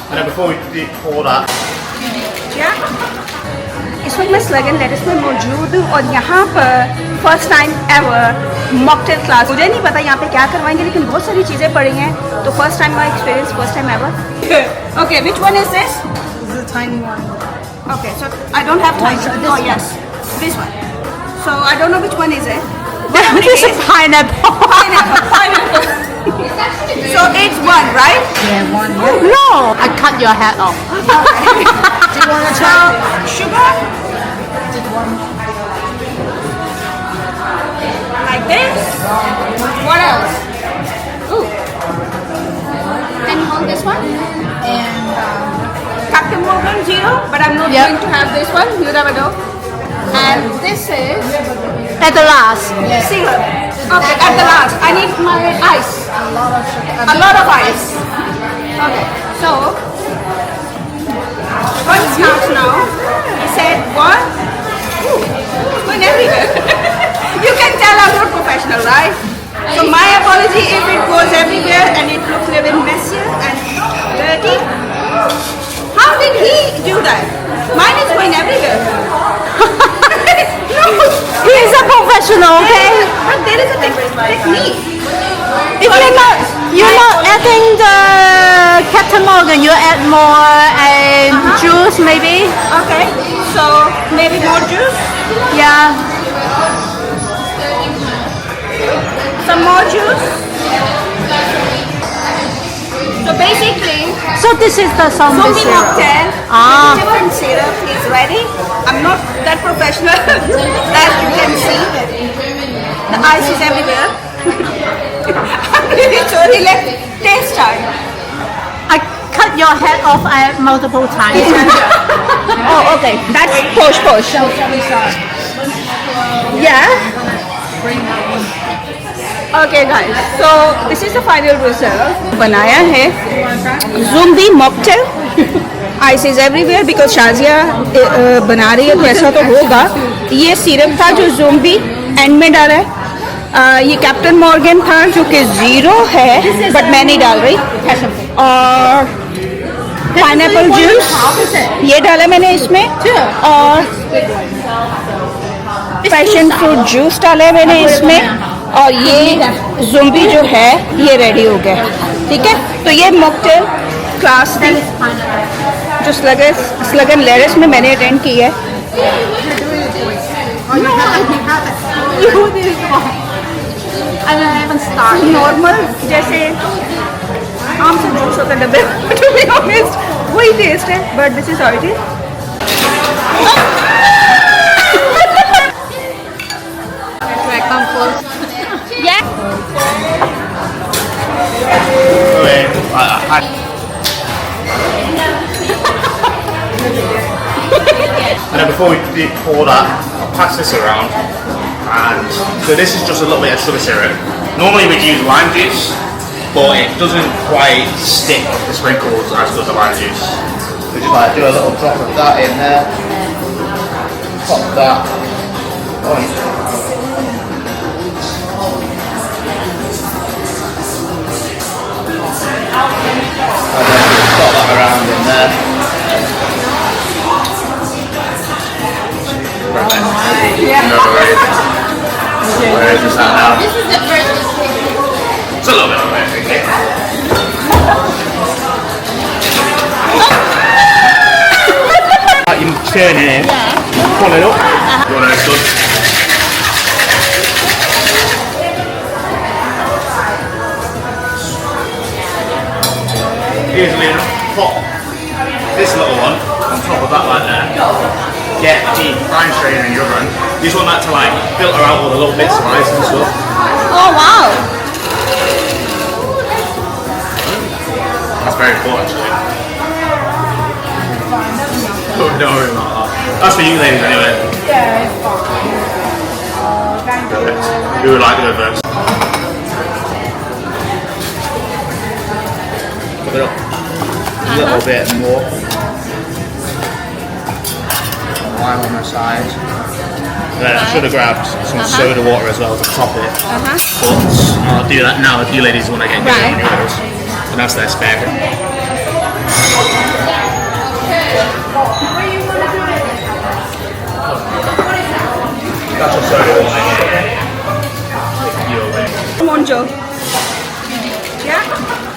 And then before we pour that, इस वक्त मैं स्लगन लेटर्स में मौजूद हूँ और यहाँ पर first time ever mocktail class. मुझे नहीं पता यहाँ पे क्या करवाएंगे, लेकिन बहुत सारी चीज़ें पड़ी हैं, तो first time my experience, first time ever. Okay, which one is this? This is a tiny one. Okay, so I don't have time. Oh yes, this one. So I don't know which one is it. This is pineapple. Pineapple. So it's one, right? Yeah, one. No, I cut your head off. Do you want to try? Sugar. Like this. What else? Ooh. Can you hold this one? And Captain Morgan Zero, but I'm not going to have this one. You never know. And this is At the last. syrup. Okay, at the last. I need my ice. a lot of sugar. A lot of ice. Okay, so what starts now? He said what? Ooh, going everywhere. You can tell I'm not professional, right? So my apology if it goes everywhere and it looks a little bit messy and dirty. How did he do that? Mine is going everywhere. No, He is a professional, okay? but there is a technique. If you're not adding the Captain Morgan, you add more juice maybe. Okay, so maybe more juice, Yeah. some more juice. So basically, So this is the zombie zombie syrup. mocktail Ah. with different syrup is ready. I'm not that professional as you can see. The ice is everywhere. I'm really sorry. Let's taste time. I cut your head off multiple times. Oh, okay. That's push. Yeah. Okay, guys. So this is the final result. बनाया है zombie mocktail. Ice is everywhere because Shazia बना रही है, तो ऐसा तो होगा। ये सिरप था जो zombie एंड में डाला है। ये कैप्टन मॉर्गन था जो कि 0 है, बट मैं नहीं डाल रही। और पाइनएप्पल जूस ये डाला मैंने इसमें, और पैशन फ्रूट जूस डाला है मैंने इसमें, और ये ज़ुम्बी जो है ये रेडी हो गया। ठीक है, तो ये मॉकटेल क्लास थी जो स्लगन लेटर्स में मैंने अटेंड की है। नॉर्मल जैसे आम से जूस होता है डब्बे, टू बी ऑनेस्ट वही टेस्ट है, but this is how it is. and then before we pour that, I'll pass this around. And so this is just a little bit of sugar syrup. Normally we'd use lime juice, but it doesn't quite stick the sprinkles as does the lime juice. We just like do a little drop of that in there, pop that on. And then just pop that around in there. Where is that now? This is the first. It's a little bit of everything. You turn it, pull it up. You want to good. Here's me pop this little one on top of that like there. Get the brine strainer in your oven. You just want that to like filter out all the little bits of ice and stuff. Oh wow! That's very cool actually. Don't worry about that. That's for you ladies anyway. Yeah, it's fine. Perfect. Who would like to go first? Put it up a little bit more. Lime on the side. And then I should have grabbed some soda water as well to top it. But I'll do that now if you ladies want to get going on yours. And that's their spare. Yeah?